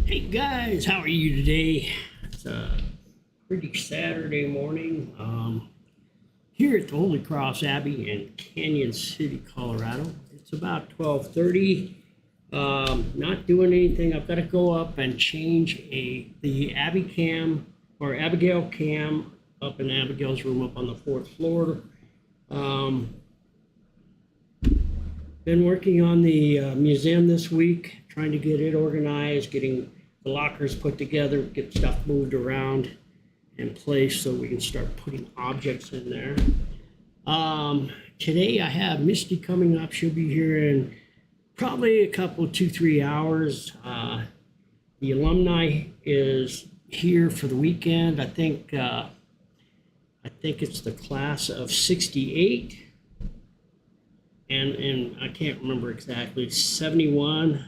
Hey guys, how are you today? It's a pretty Saturday morning here at the Holy Cross Abbey in Canyon City, Colorado. It's about 12:30. Not doing anything. I've got to go up and change the Abbey cam or Abigale cam up in Abigail's room up on the fourth floor. Been working on the museum this week, trying to get it organized, getting the lockers put together, get stuff moved around in place so we can start putting objects in there. Today I have Misty coming up. She'll be here in probably a couple, 2-3 hours. The alumni is here for the weekend. I think it's the class of '68. And I can't remember exactly, 71,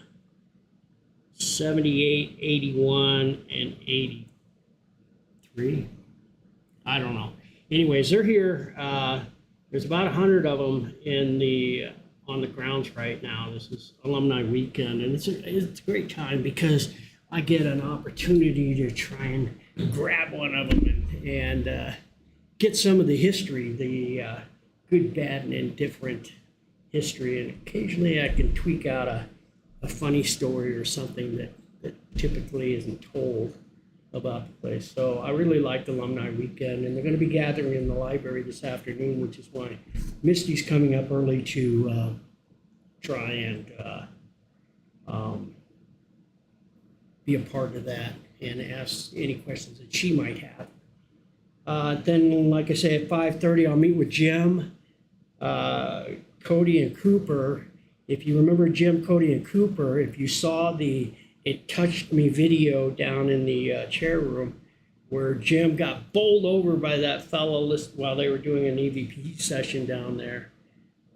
78, 81, and 83. I don't know. Anyways, they're here. There's about 100 of them on the grounds right now. This is alumni weekend, and it's a great time because I get an opportunity to try and grab one of them and get some of the history, the good, bad, and indifferent history, and occasionally I can tweak out a funny story or something that typically isn't told about the place. So I really liked Alumni Weekend, and they're going to be gathering in the library this afternoon, which is why Misty's coming up early to try and be a part of that and ask any questions that she might have. Then, like I say, at 5:30, I'll meet with Jim, Cody, and Cooper. If you remember Jim, Cody, and Cooper, if you saw the It Touched Me video down in the chair room where Jim got bowled over by that fellow while they were doing an EVP session down there,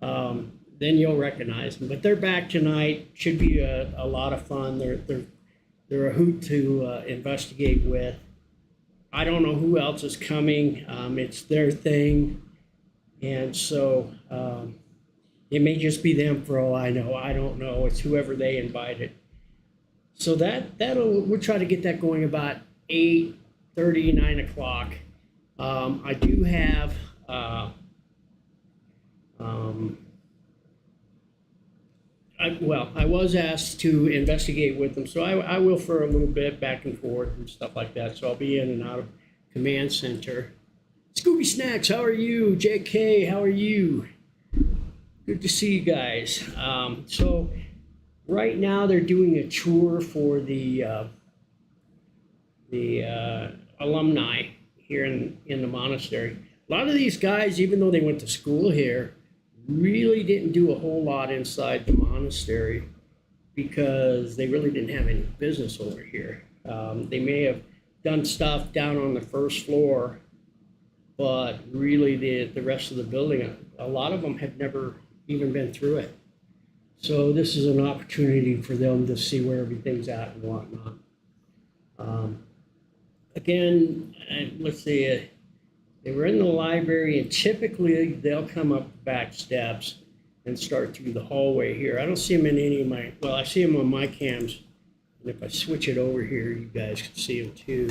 then you'll recognize them. But they're back tonight. Should be a lot of fun. They're a hoot to investigate with. I don't know who else is coming. It's their thing. And so it may just be them for all I know. I don't know. It's whoever they invited. So we'll try to get that going about 8:30, 9 o'clock. I do have I was asked to investigate with them, so I will for a little bit back and forth and stuff like that. So I'll be in and out of command center. Scooby Snacks, how are you? JK, how are you? Good to see you guys. So right now they're doing a tour for the alumni here in the monastery. A lot of these guys, even though they went to school here, really didn't do a whole lot inside the monastery because they really didn't have any business over here. They may have done stuff down on the first floor, but really the rest of the building, a lot of them had never even been through it. So this is an opportunity for them to see where everything's at and whatnot. Again, let's see, they were in the library, and typically they'll come up the back steps and start through the hallway here. I don't see them in any of I see them on my cams, and if I switch it over here, you guys can see them too.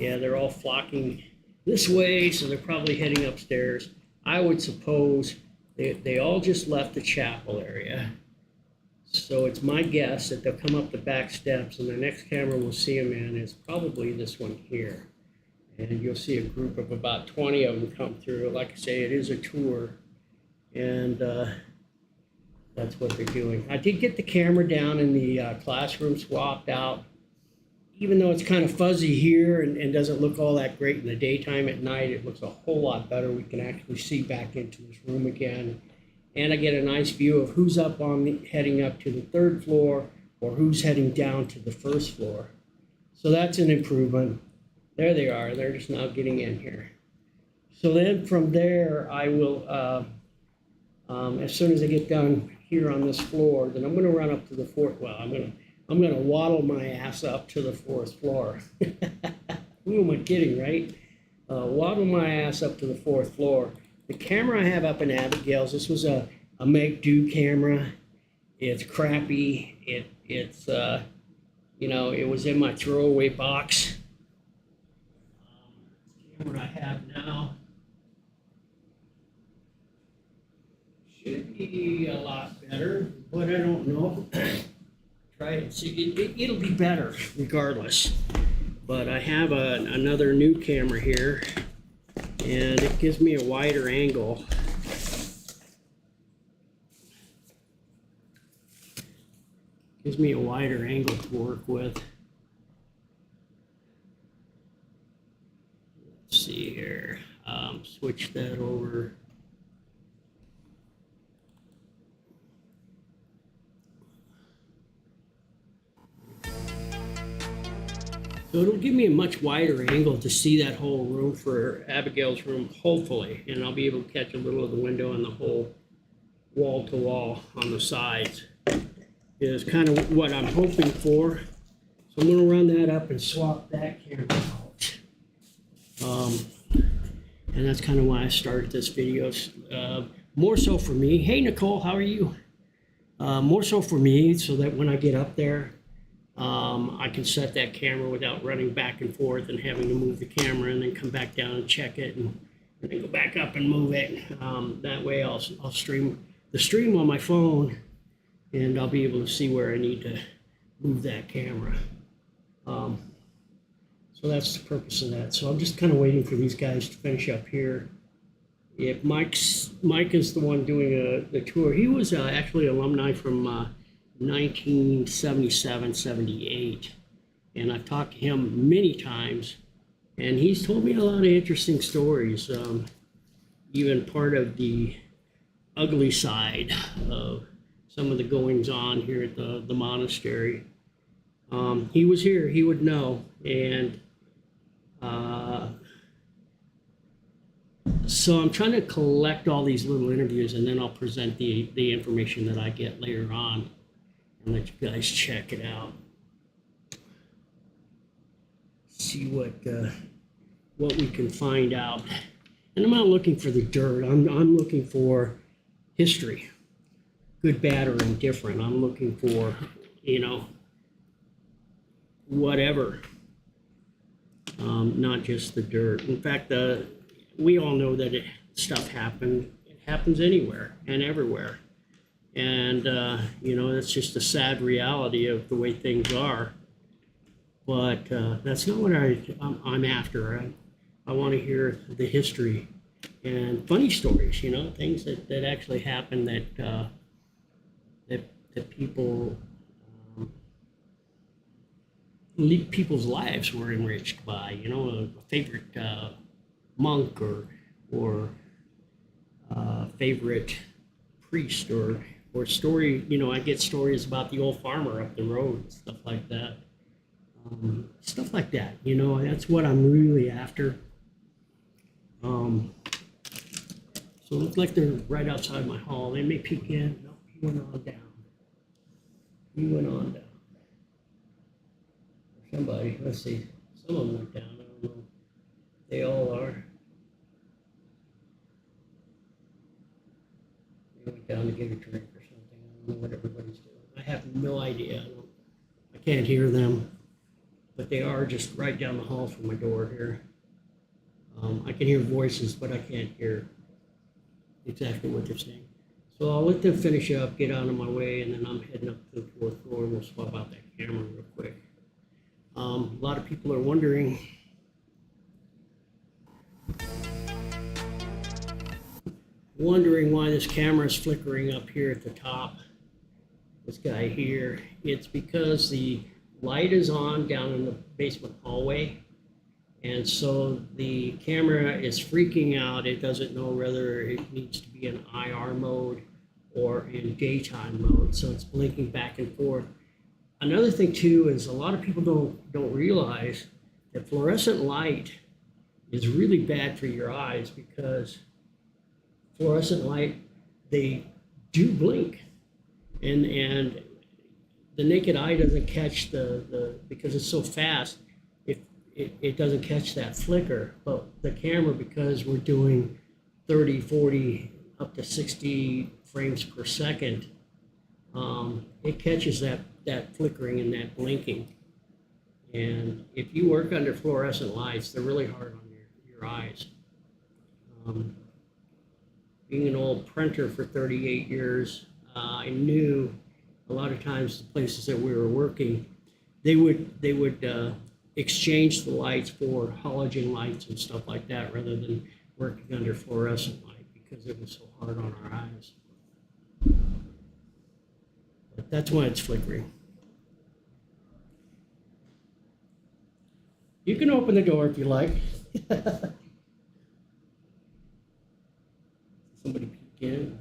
Yeah, they're all flocking this way, so they're probably heading upstairs. I would suppose they all just left the chapel area. So it's my guess that they'll come up the back steps, and the next camera we'll see them in is probably this one here. And you'll see a group of about 20 of them come through. Like I say, it is a tour, and that's what they're doing. I did get the camera down in the classroom swapped out. Even though it's kind of fuzzy here and doesn't look all that great in the daytime, at night it looks a whole lot better. We can actually see back into this room again. And I get a nice view of who's heading up to the third floor or who's heading down to the first floor. So that's an improvement. There they are. They're just now getting in here. So then from there, I will, as soon as I get done here on this floor, then I'm going to run up to the fourth. Well, I'm going to waddle my ass up to the fourth floor. Who am I kidding, right? Waddle my ass up to the fourth floor. The camera I have up in Abigales, this was a make-do camera. It's crappy. It's You know, it was in my throwaway box. Camera I have now should be a lot better, but I don't know. Try it, see, it'll be better regardless. But I have another new camera here, and it gives me a wider angle. Gives me a wider angle to work with. Let's see here. Switch that over. So it'll give me a much wider angle to see that whole room for Abigail's room, hopefully, and I'll be able to catch a little of the window and the whole wall to wall on the sides. Is kind of what I'm hoping for. So I'm going to run that up and swap that camera out. And that's kind of why I started this video. More so for me. Hey Nicole, how are you? More so for me, so that when I get up there, I can set that camera without running back and forth and having to move the camera and then come back down and check it and then go back up and move it. That way I'll stream the stream on my phone, and I'll be able to see where I need to move that camera. So that's the purpose of that. So I'm just kind of waiting for these guys to finish up here. If Mike is the one doing the tour, he was actually alumni from 1977, 78. And I've talked to him many times, and he's told me a lot of interesting stories, even part of the ugly side of some of the goings on here at the monastery. He was here, he would know. And so I'm trying to collect all these little interviews, and then I'll present the information that I get later on and let you guys check it out. See what we can find out. And I'm not looking for the dirt. I'm looking for history, good, bad, or indifferent. I'm looking for, whatever, not just the dirt. In fact, we all know that stuff happens. It happens anywhere and everywhere. And, that's just a sad reality of the way things are. But that's not what I'm after. I want to hear the history and funny stories, things that actually happen that people, people's lives were enriched by, a favorite monk or favorite priest or story. I get stories about the old farmer up the road and stuff like that. Stuff like that, that's what I'm really after. So it looks like they're right outside my hall. They may peek in. No, he went on down. He went on down. Somebody, let's see. Some of them went down. I don't know. They all are. They went down to get a drink or something. I don't know what everybody's doing. I have no idea. I can't hear them. But they are just right down the hall from my door here. I can hear voices, but I can't hear exactly what they're saying. So I'll let them finish up, get out of my way, and then I'm heading up to the 4th floor, and we'll swap out that camera real quick. A lot of people are wondering why this camera is flickering up here at the top. This guy here. It's because the light is on down in the basement hallway, and so the camera is freaking out. It doesn't know whether it needs to be in IR mode or in daytime mode, so it's blinking back and forth. Another thing too is a lot of people don't realize that fluorescent light is really bad for your eyes, because fluorescent light, they do blink, and the naked eye doesn't catch because it's so fast, it doesn't catch that flicker. But the camera, because we're doing 30, 40, up to 60 frames per second, it catches that flickering and that blinking. And if you work under fluorescent lights, they're really hard on your eyes. Being an old printer for 38 years, I knew a lot of times the places that we were working, they would exchange the lights for halogen lights and stuff like that rather than working under fluorescent light because it was so hard on our eyes. But that's why it's flickering. You can open the door if you like. Somebody peek in.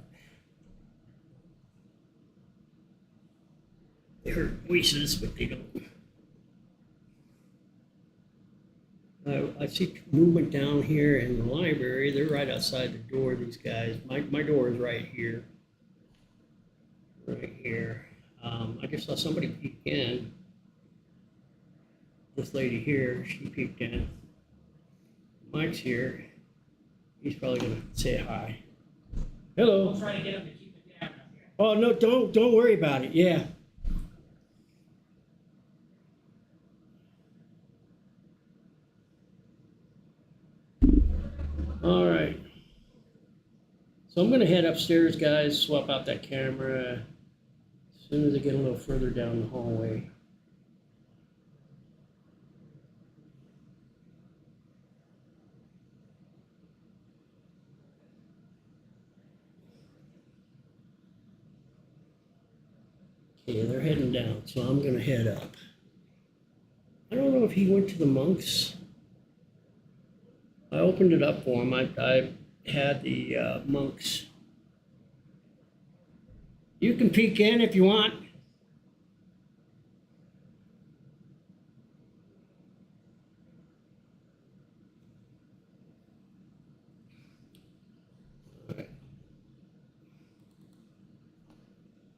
They heard voices, but they don't. I see movement down here in the library. They're right outside the door, these guys. My door is right here. Right here. I just saw somebody peek in. This lady here, she peeked in. Mike's here. He's probably gonna say hi. Hello. I'll try to get him to keep it down up here. Oh no, don't worry about it. Yeah. All right. So I'm gonna head upstairs, guys. Swap out that camera as soon as I get a little further down the hallway. Okay, they're heading down, so I'm gonna head up. I don't know if he went to the monks. I opened it up for him. I had the monks. You can peek in if you want.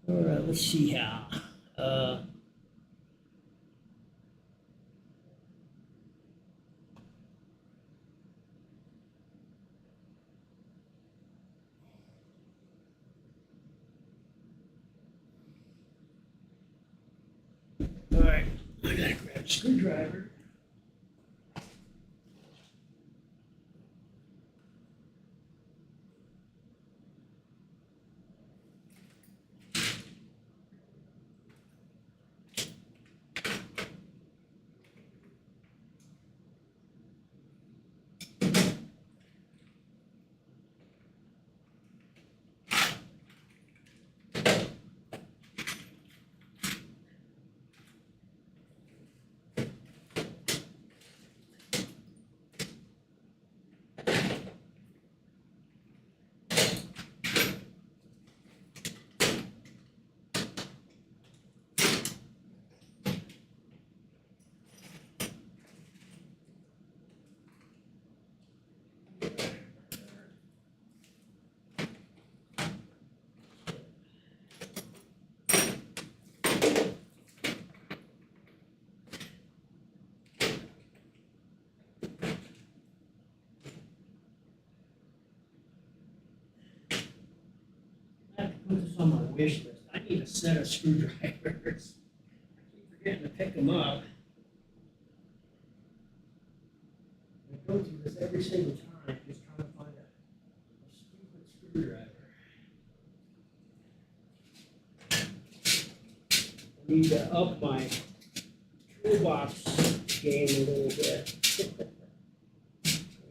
All right, let's see how. All right, I gotta grab a screwdriver. I have to put this on my wish list. I need a set of screwdrivers. I keep forgetting to pick them up. I go through this every single time, just trying to find a stupid screwdriver. I need to up my toolbox game a little bit.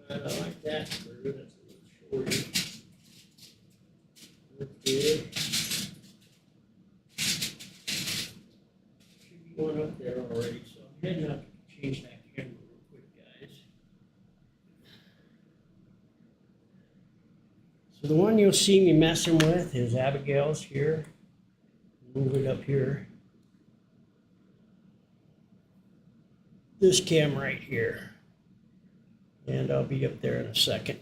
I don't like that screw, that's a little shorty. That's good. Should be one up there already, so I'm heading up to change that camera real quick, guys. So the one you'll see me messing with is Abigales here. Move it up here. This cam right here. And I'll be up there in a second.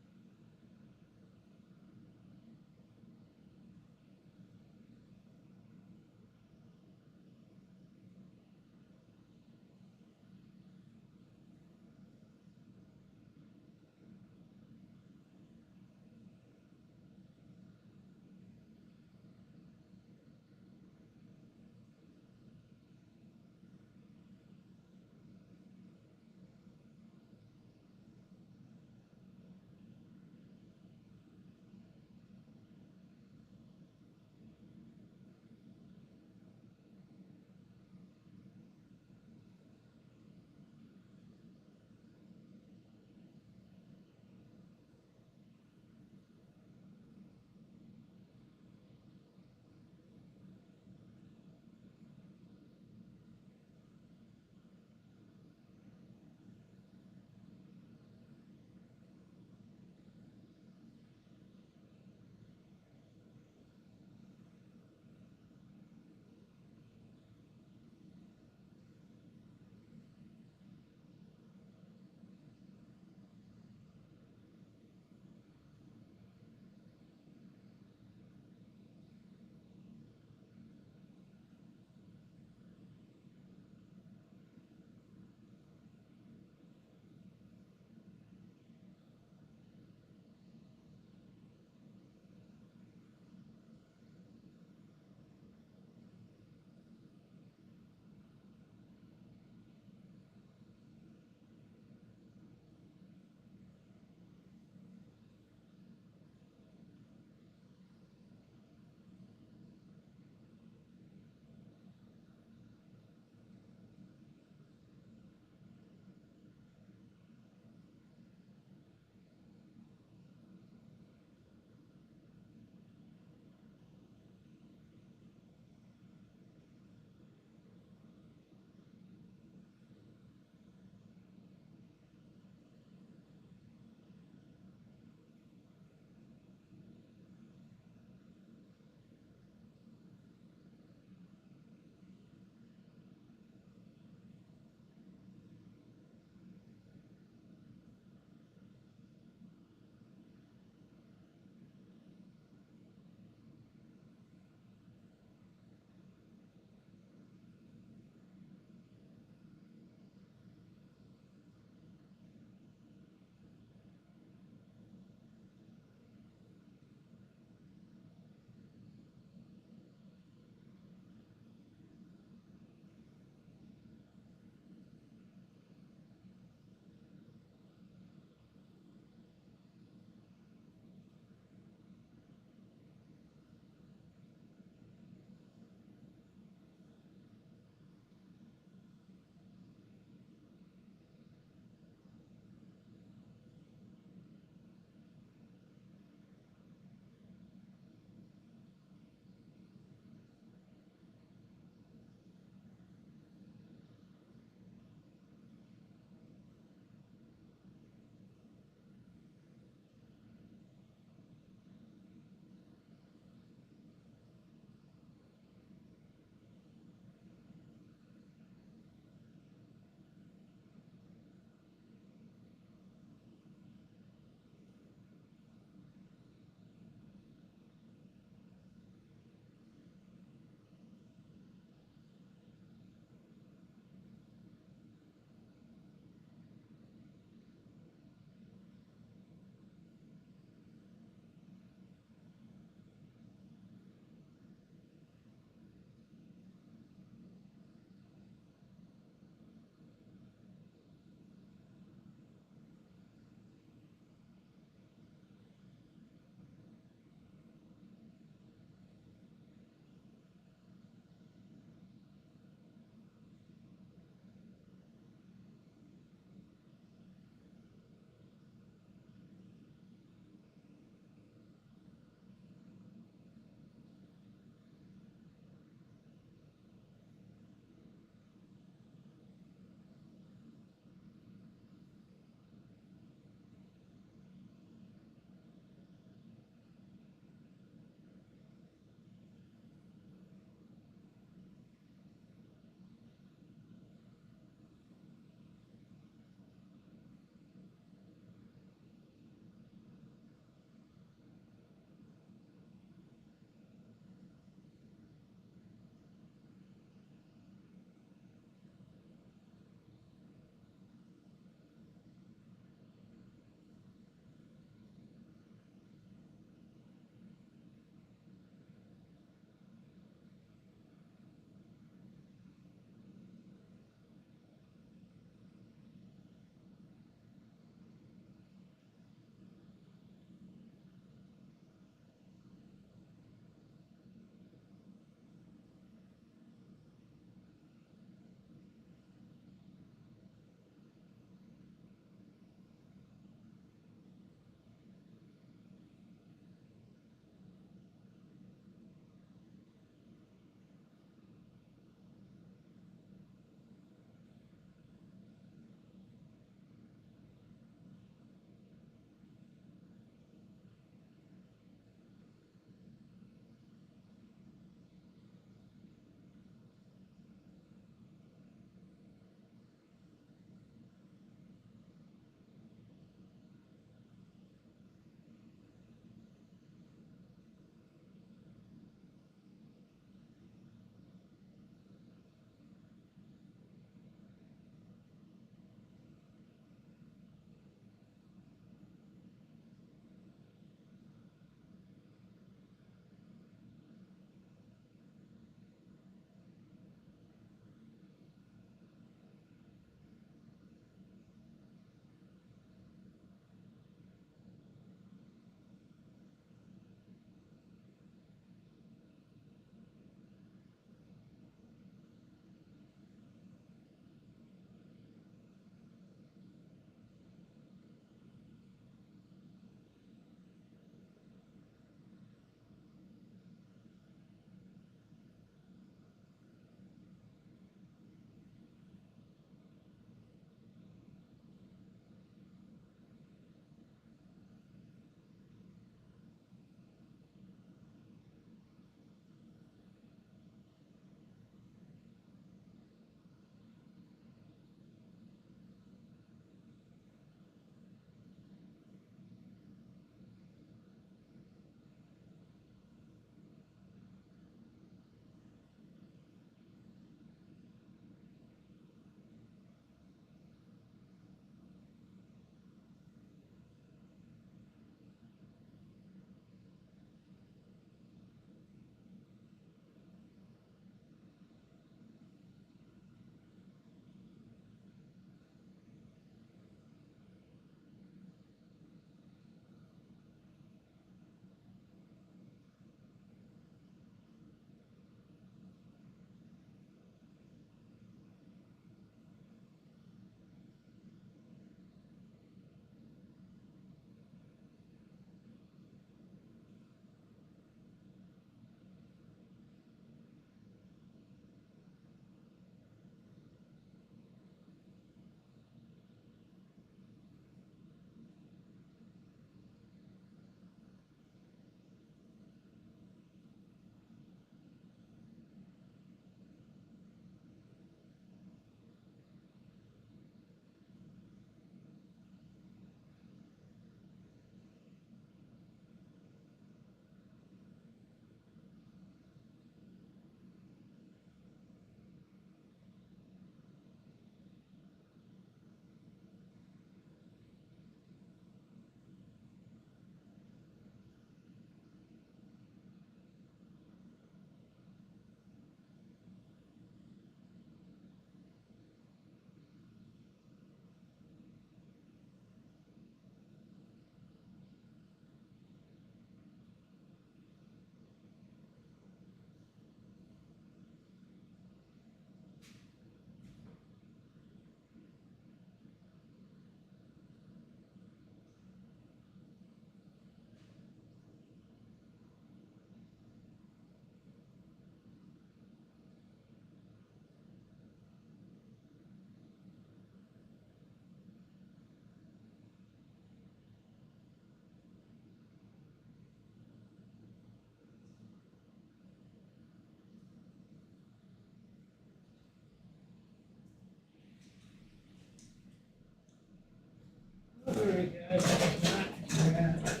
right, guys, I did not grab.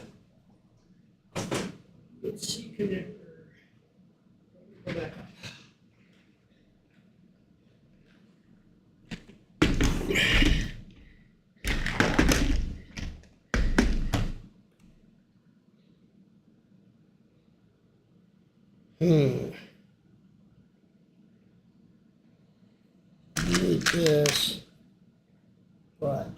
Let's see, connector. Go back up. Need this, but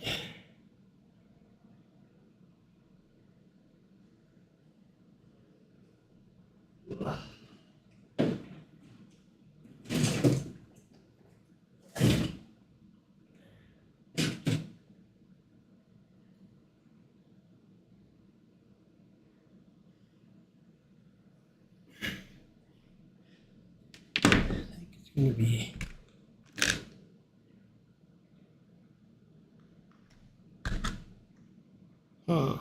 I think it's gonna be. Huh.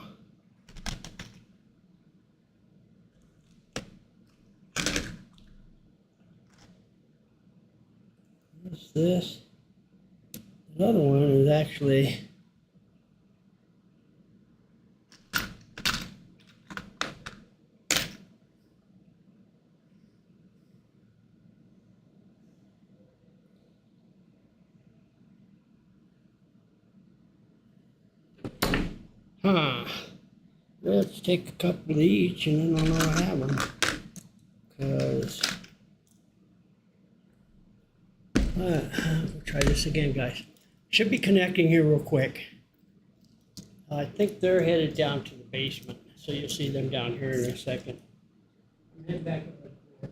What's this? Another one is actually. Huh. Let's take a couple of each and then I'll have them. Because. We'll try this again, guys. Should be connecting here real quick. I think they're headed down to the basement, so you'll see them down here in a second. I'm heading back up the floor.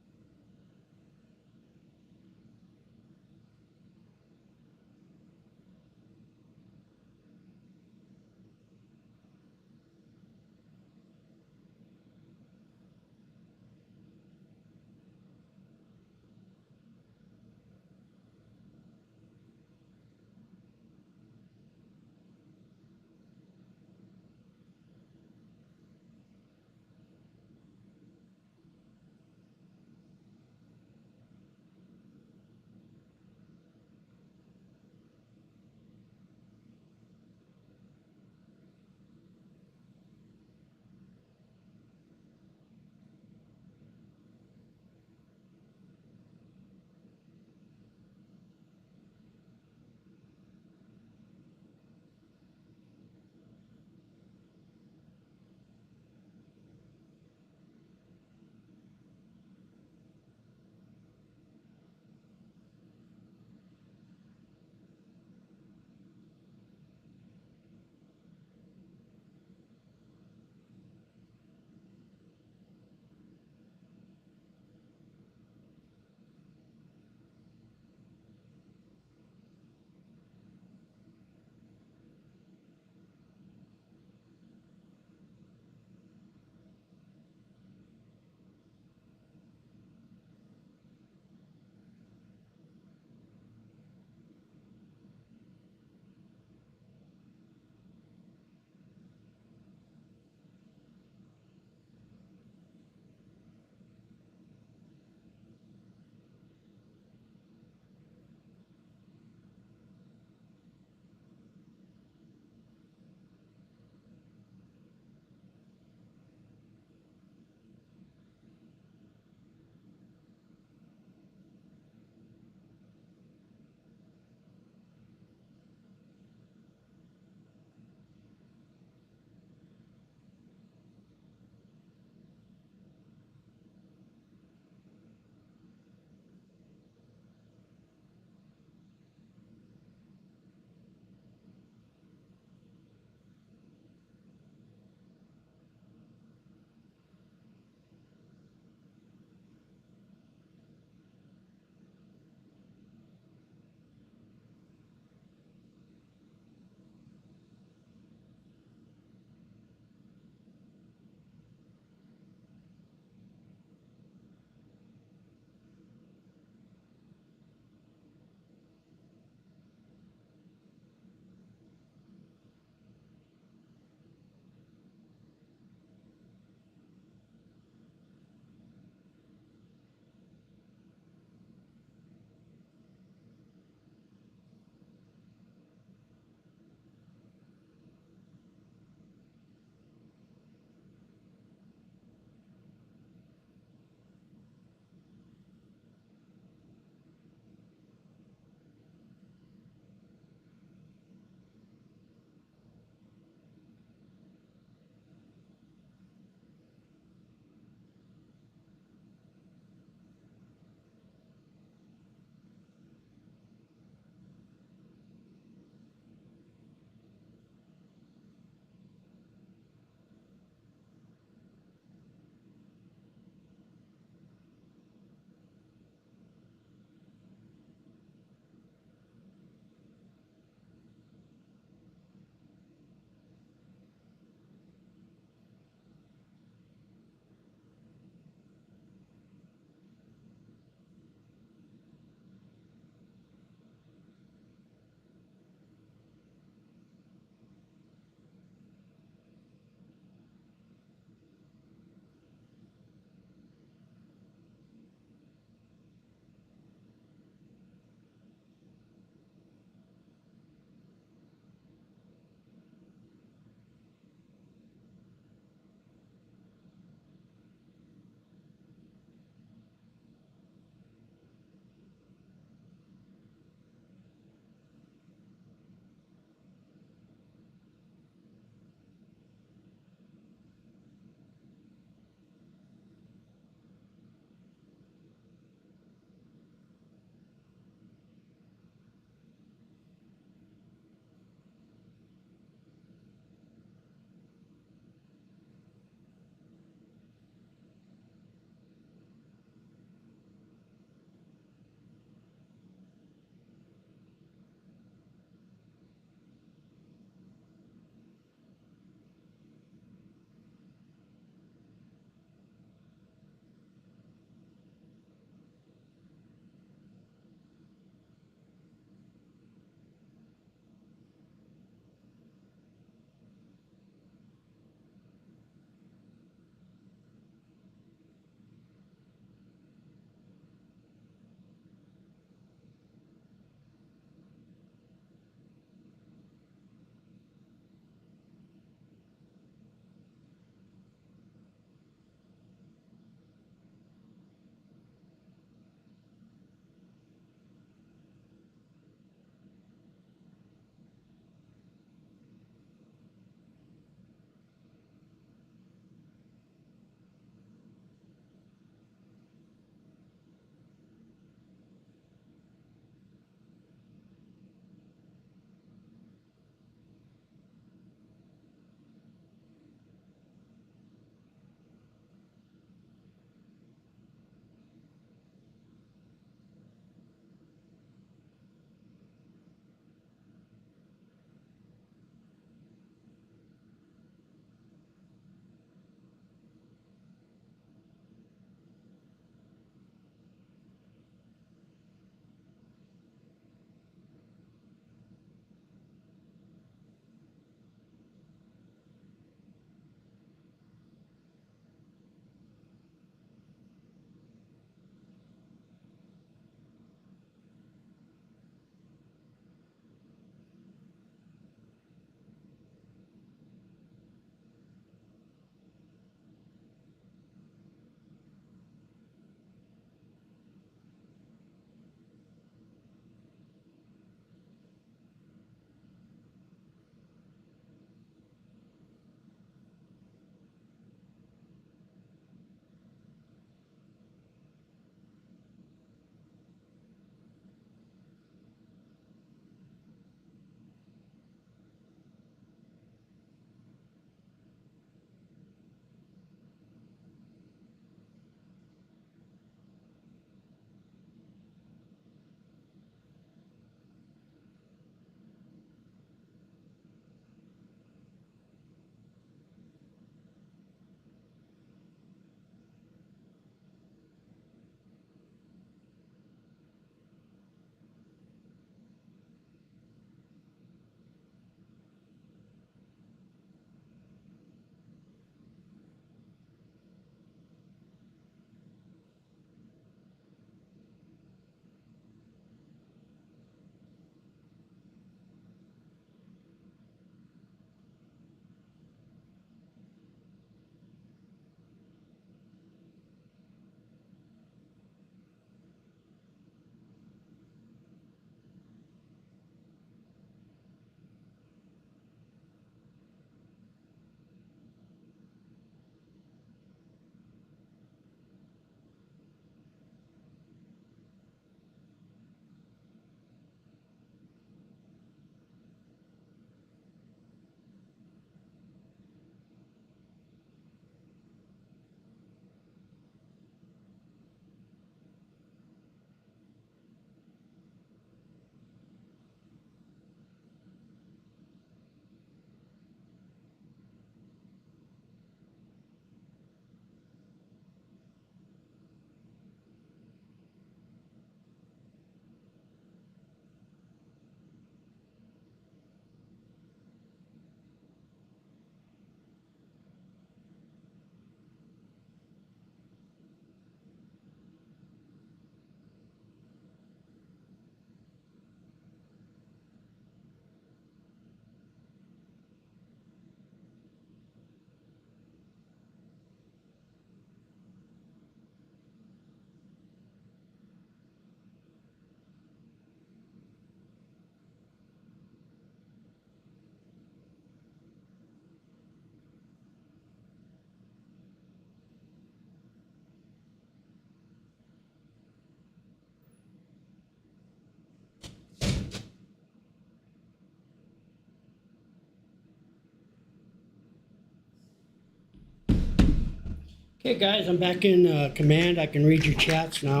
Okay, guys, I'm back in command. I can read your chats now.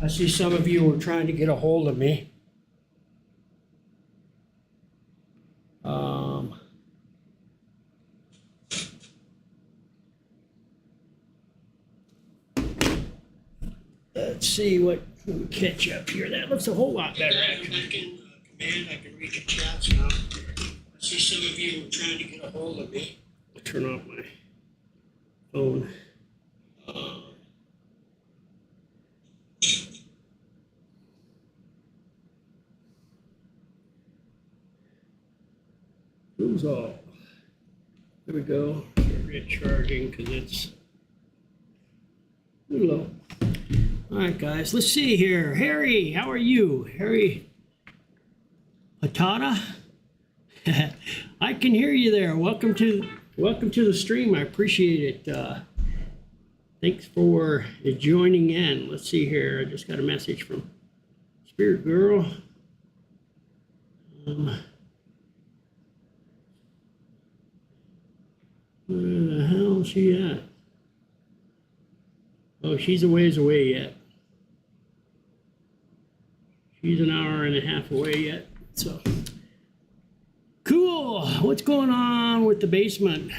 I see some of you were trying to get a hold of me. Let's see what let me catch up here. That looks a whole lot better. I'm back in command. I can read your chats now. I see some of you were trying to get a hold of me. I'll turn off my phone. Who's all? There we go. Get charging because it's low. All right, guys. Let's see here. Harry, how are you? Harry Patata? I can hear you there. Welcome to the stream. I appreciate it. Thanks for joining in. Let's see here. I just got a message from Spirit Girl. Where the hell is she at? Oh, she's a ways away yet. She's an hour and a half away yet. So cool. What's going on with the basement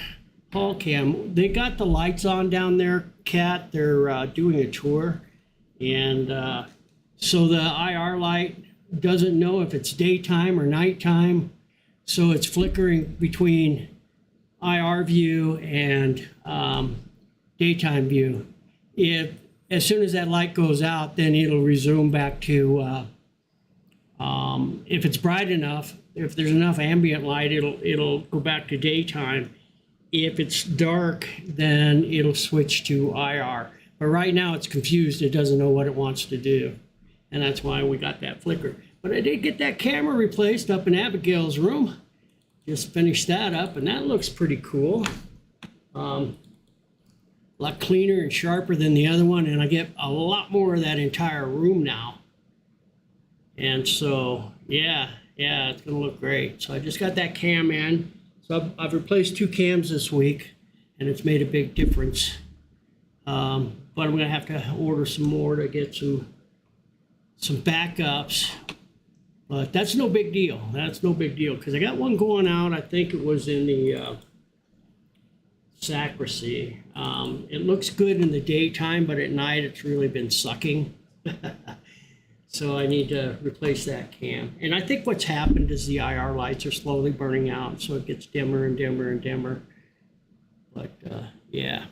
hall cam? They got the lights on down there, Kat. They're doing a tour, and so the IR light doesn't know if it's daytime or nighttime, so it's flickering between IR view and daytime view. As soon as that light goes out, then it'll resume back to if it's bright enough, if there's enough ambient light, it'll go back to daytime. If it's dark, then it'll switch to IR. But right now it's confused. It doesn't know what it wants to do. And that's why we got that flicker. But I did get that camera replaced up in Abigales' room. Just finished that up, and that looks pretty cool. A lot cleaner and sharper than the other one, and I get a lot more of that entire room now. And so, yeah, it's gonna look great. So I just got that cam in. So I've replaced 2 cams this week, and it's made a big difference. But I'm gonna have to order some more to get some backups. But that's no big deal. That's no big deal, because I got one going out. I think it was in the sacristy. It looks good in the daytime, but at night it's really been sucking. So I need to replace that cam. And I think what's happened is the IR lights are slowly burning out, so it gets dimmer and dimmer and dimmer. But yeah.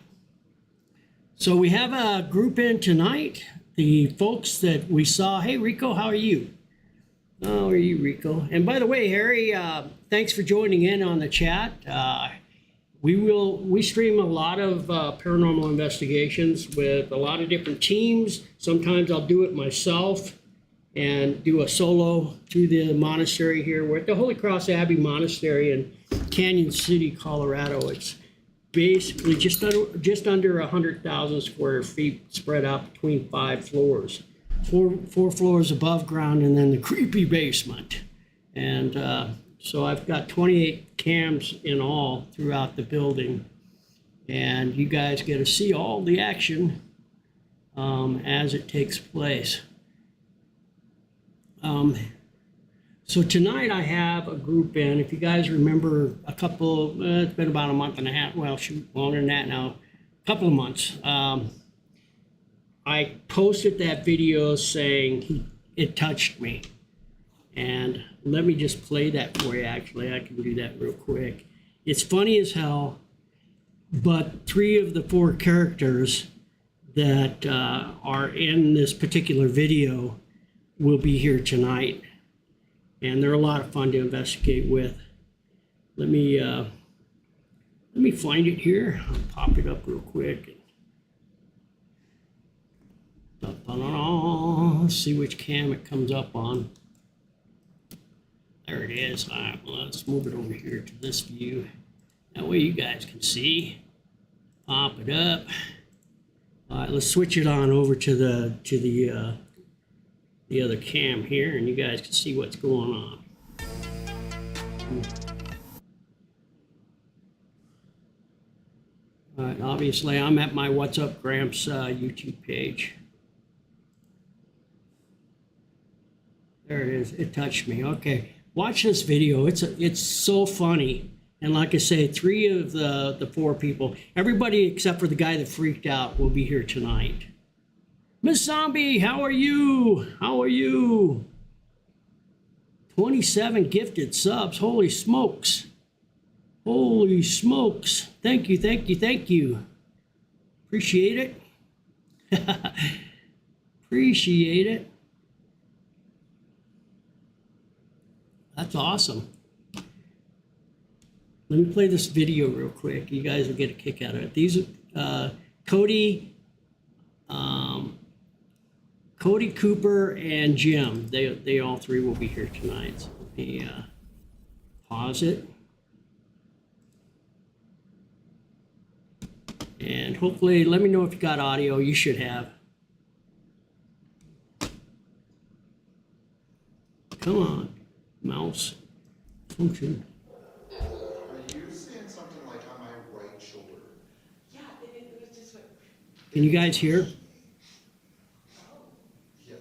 So we have a group in tonight. The folks that we saw. Hey, Rico, how are you? How are you, Rico? And by the way, Harry, thanks for joining in on the chat. We stream a lot of paranormal investigations with a lot of different teams. Sometimes I'll do it myself and do a solo to the monastery here. We're at the Holy Cross Abbey Monastery in Canyon City, Colorado. It's basically just under 100,000 square feet spread out between 5 floors. Four floors above ground, and then the creepy basement. And so I've got 28 cams in all throughout the building, and you guys get to see all the action as it takes place. So tonight I have a group in. If you guys remember it's been about a month and a half, well, shoot, longer than that now, a couple of months. I posted that video saying it touched me. And let me just play that for you, actually. I can do that real quick. It's funny as hell, but 3 of the 4 characters that are in this particular video will be here tonight. And they're a lot of fun to investigate with. Let me find it here. I'll pop it up real quick. Let's see which cam it comes up on. There it is. All right, well, let's move it over here to this view. That way you guys can see. Pop it up. All right, let's switch it on over to the other cam here, and you guys can see what's going on. Obviously, I'm at my What's Up Gramps YouTube page. There it is. It touched me. Okay, watch this video. It's so funny. And like I say, 3 of the 4 people, everybody except for the guy that freaked out, will be here tonight. Miss Zombie, how are you? How are you? 27 gifted subs. Holy smokes. Holy smokes. Thank you, thank you, thank you. Appreciate it. Appreciate it. That's awesome. Let me play this video real quick. You guys will get a kick out of it. These are Cody, Cody, Cooper, and Jim. They all 3 will be here tonight. So let me pause it. And hopefully, let me know if you got audio. You should have. Come on, mouse function. Are you saying something like on my right shoulder? Yeah, it was just what. Can you guys hear? Yeah.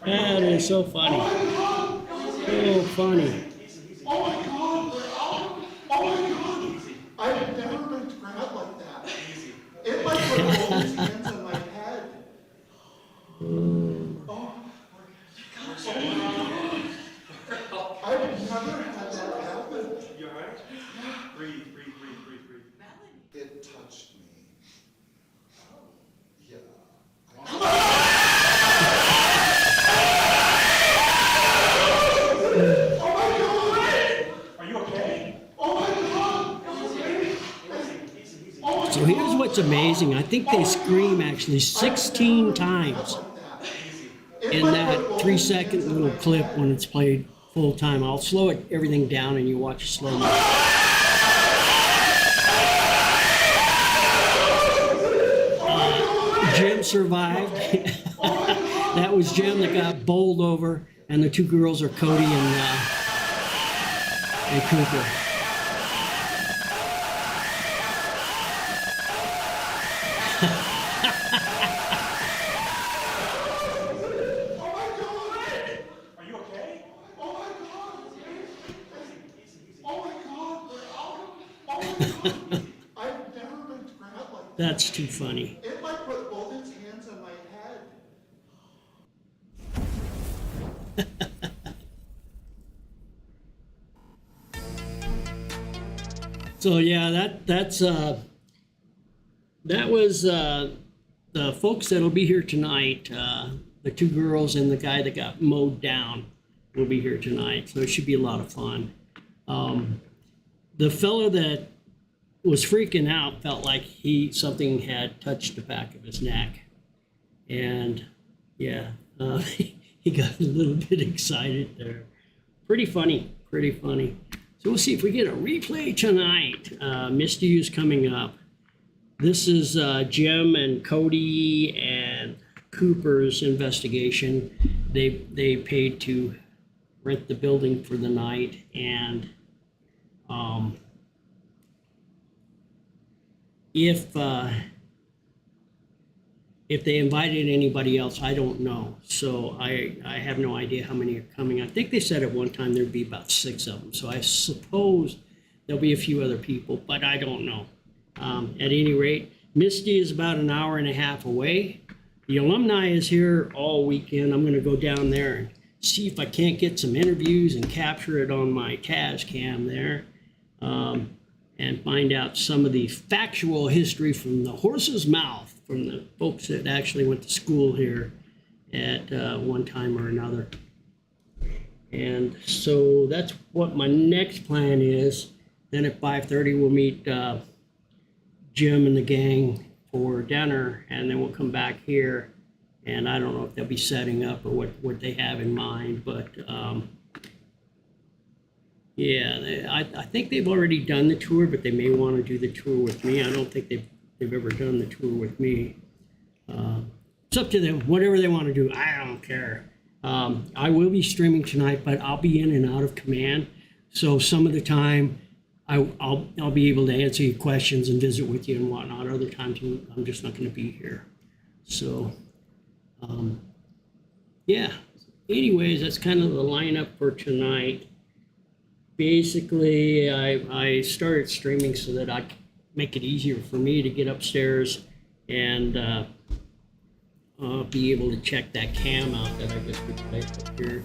That is so funny. So funny. Oh my god! Oh my god! I've never been grabbed like that. It like put all his hands on my head. Oh. I've never had that happen. You alright? Breathe, breathe, breathe, breathe, breathe. It touched me. Yeah. Are you okay? Oh my god! So here's what's amazing. I think they scream actually 16 times in that 3-second little clip when it's played full time. I'll slow it everything down and you watch it slow mo. Jim survived. That was Jim that got bowled over, and the 2 girls are Cody and Cooper. Are you okay? Oh my god! Oh my god! Oh my god! I've never been grabbed like that. That's too funny. It like put both its hands on my head. So yeah, that was the folks that'll be here tonight. The 2 girls and the guy that got mowed down will be here tonight. So it should be a lot of fun. The fellow that was freaking out felt like something had touched the back of his neck, and yeah, he got a little bit excited there. Pretty funny, pretty funny. So we'll see if we get a replay tonight. Misty is coming up. This is Jim and Cody and Cooper's investigation. They paid to rent the building for the night, and if they invited anybody else, I don't know. So I have no idea how many are coming. I think they said at one time there'd be about 6 of them. So I suppose there'll be a few other people, but I don't know. At any rate, Misty is about an hour and a half away. The alumni is here all weekend. I'm going to go down there and see if I can't get some interviews and capture it on my Taz cam there, and find out some of the factual history from the horse's mouth, from the folks that actually went to school here at one time or another. And so that's what my next plan is. Then at 5:30 we'll meet Jim and the gang for dinner, and then we'll come back here. And I don't know if they'll be setting up or what they have in mind, but yeah, I think they've already done the tour, but they may want to do the tour with me. I don't think they've ever done the tour with me. It's up to them. Whatever they want to do, I don't care. I will be streaming tonight, but I'll be in and out of command. So some of the time I'll be able to answer your questions and visit with you and whatnot. Other times I'm just not going to be here. So, yeah. Anyways, that's kind of the lineup for tonight. Basically, I started streaming so that I could make it easier for me to get upstairs and be able to check that cam out that I just replaced up here.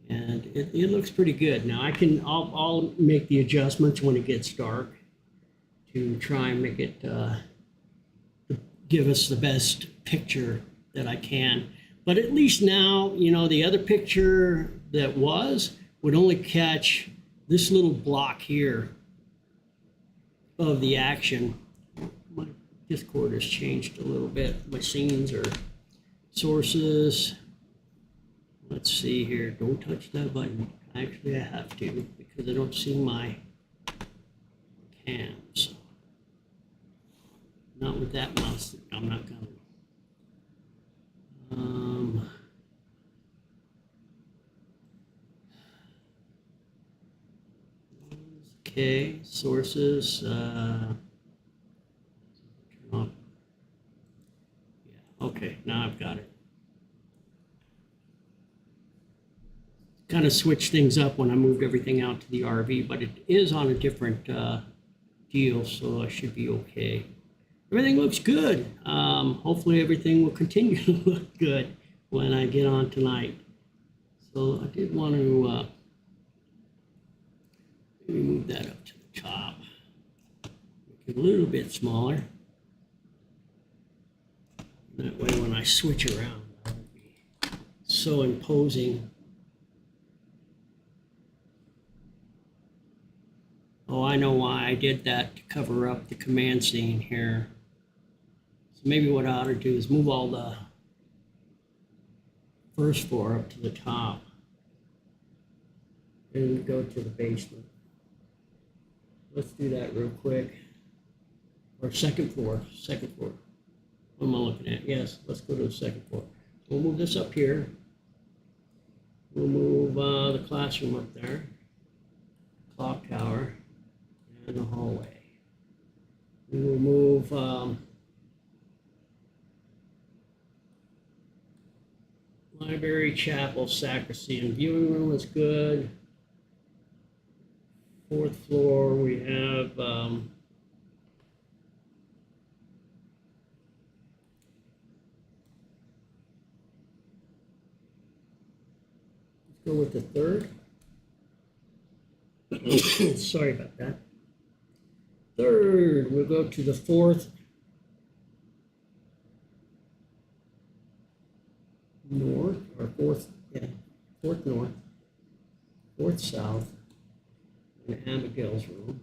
And it looks pretty good. Now I'll make the adjustments when it gets dark to try and make it give us the best picture that I can. But at least now, you know, the other picture that would only catch this little block here of the action. My Discord has changed a little bit. My scenes or sources. Let's see here. Don't touch that button. Actually, I have to because I don't see my cams. Not with that mouse. I'm not going. Okay, sources. Turn off. Yeah. Okay, now I've got it. Kind of switched things up when I moved everything out to the RV, but it is on a different deal, so I should be okay. Everything looks good. Hopefully everything will continue to look good when I get on tonight. So I did want to maybe move that up to the top. Make it a little bit smaller. That way when I switch around, that won't be so imposing. Oh, I know why I did that, to cover up the command scene here. So maybe what I ought to do is move all the first floor up to the top and go to the basement. Let's do that real quick. Or second floor. What am I looking at? Yes, let's go to the second floor. We'll move this up here. We'll move the classroom up there, clock tower, and the hallway. We will move library, chapel, sacristy, and viewing room is good. Fourth floor, we have let's go with the third. Sorry about that. Third, we'll go to the fourth north, or fourth, yeah, fourth north, fourth south, and Abigales room.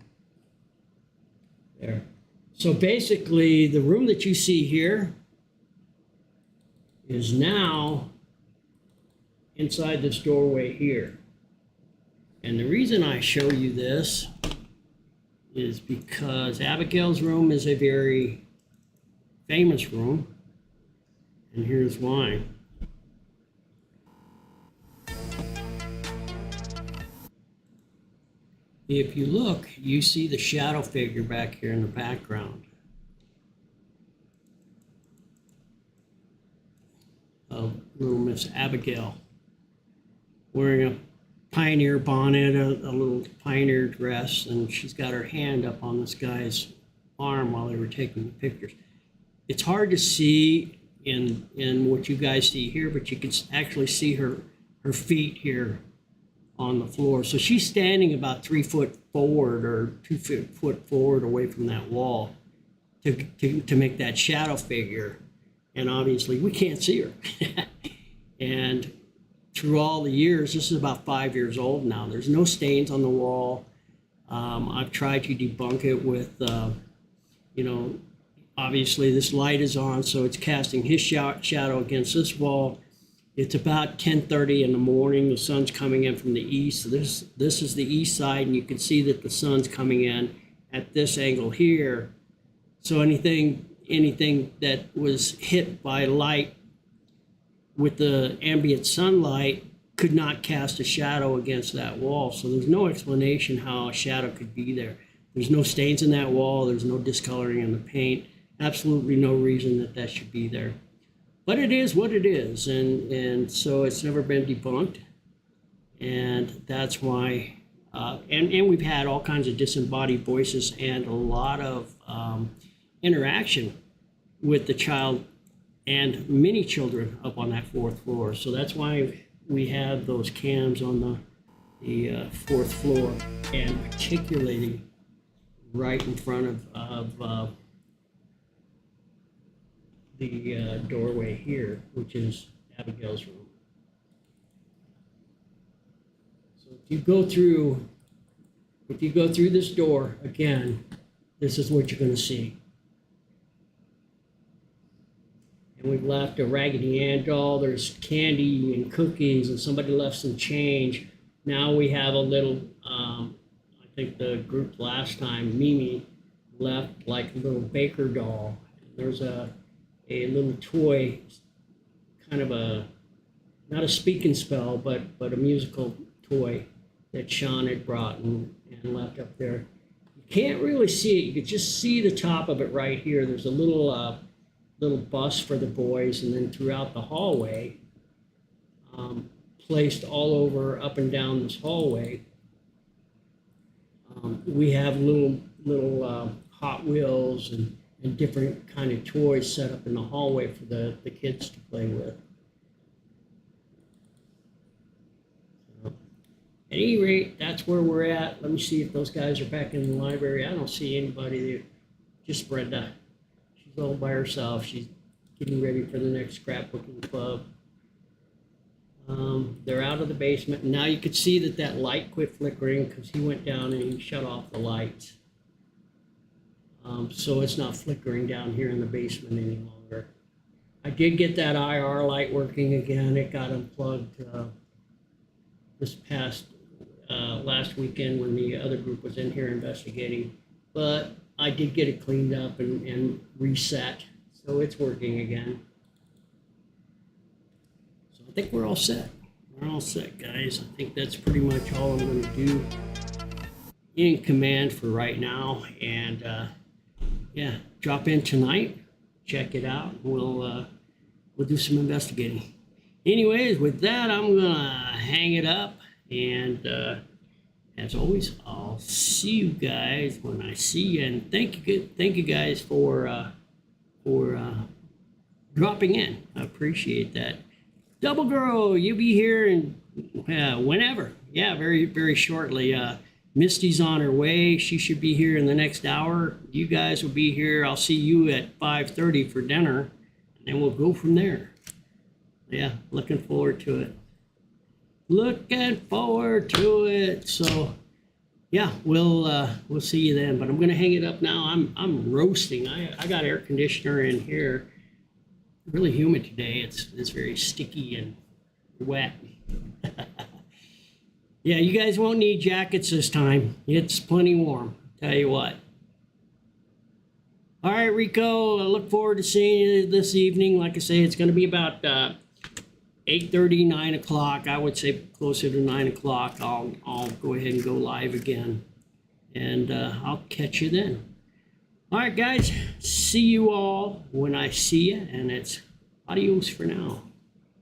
There. So basically, the room that you see here is now inside this doorway here. And the reason I show you this is because Abigales room is a very famous room, and here's why. If you look, you see the shadow figure back here in the background of little Miss Abigail, wearing a pioneer bonnet, a little pioneer dress, and she's got her hand up on this guy's arm while they were taking the pictures. It's hard to see in what you guys see here, but you can actually see her feet here on the floor. So she's standing about 3 foot forward or 2 foot forward away from that wall to make that shadow figure. And obviously we can't see her. And through all the years, this is about 5 years old now, there's no stains on the wall. I've tried to debunk it with, you know, obviously this light is on, so it's casting his shadow against this wall. It's about 10:30 in the morning. The sun's coming in from the east. So this is the east side, and you can see that the sun's coming in at this angle here. So anything that was hit by light with the ambient sunlight, could not cast a shadow against that wall. So there's no explanation how a shadow could be there. There's no stains in that wall. There's no discoloring in the paint. Absolutely no reason that that should be there. But it is what it is, and so it's never been debunked. And that's why, and we've had all kinds of disembodied voices and a lot of interaction with the child and many children up on that fourth floor. So that's why we have those cams on the fourth floor and particularly right in front of the doorway here, which is Abigail's room. So if you go through this door again, this is what you're going to see. And we've left a Raggedy Ann doll. There's candy and cookies, and somebody left some change. Now we have a little, I think the group last time, Mimi, left like a little baker doll. There's a little toy, kind of not a speak and spell, but a musical toy that Sean had brought and left up there. You can't really see it. You can just see the top of it right here. There's a little bus for the boys, and then throughout the hallway, placed all over up and down this hallway, we have little Hot Wheels and different kind of toys set up in the hallway for the kids to play with. So, at any rate, that's where we're at. Let me see if those guys are back in the library. I don't see anybody there. Just Brenda. She's all by herself. She's getting ready for the next scrapbooking club. They're out of the basement. Now you could see that light quit flickering because he went down and he shut off the lights. So it's not flickering down here in the basement any longer. I did get that IR light working again. It got unplugged this past last weekend when the other group was in here investigating. But I did get it cleaned up and reset, so it's working again. So I think we're all set. We're all set, guys. I think that's pretty much all I'm going to do in command for right now. And yeah, drop in tonight, check it out. We'll do some investigating. Anyways, with that, I'm gonna hang it up, and as always, I'll see you guys when I see you. And thank you guys for dropping in. I appreciate that. Double Girl, you'll be here and whenever. Yeah, very, very shortly. Misty's on her way. She should be here in the next hour. You guys will be here. I'll see you at 5:30 for dinner, and then we'll go from there. Yeah, looking forward to it. Looking forward to it. So, yeah, we'll see you then. But I'm gonna hang it up now. I'm roasting. I got air conditioner in here. Really humid today. It's very sticky and wet. Yeah, you guys won't need jackets this time. It's plenty warm, tell you what. All right, Rico, I look forward to seeing you this evening. Like I say, it's going to be about 8:30, 9 o'clock. I would say closer to 9 o'clock. I'll go ahead and go live again, and I'll catch you then. All right, guys, see you all when I see you, and it's adios for now.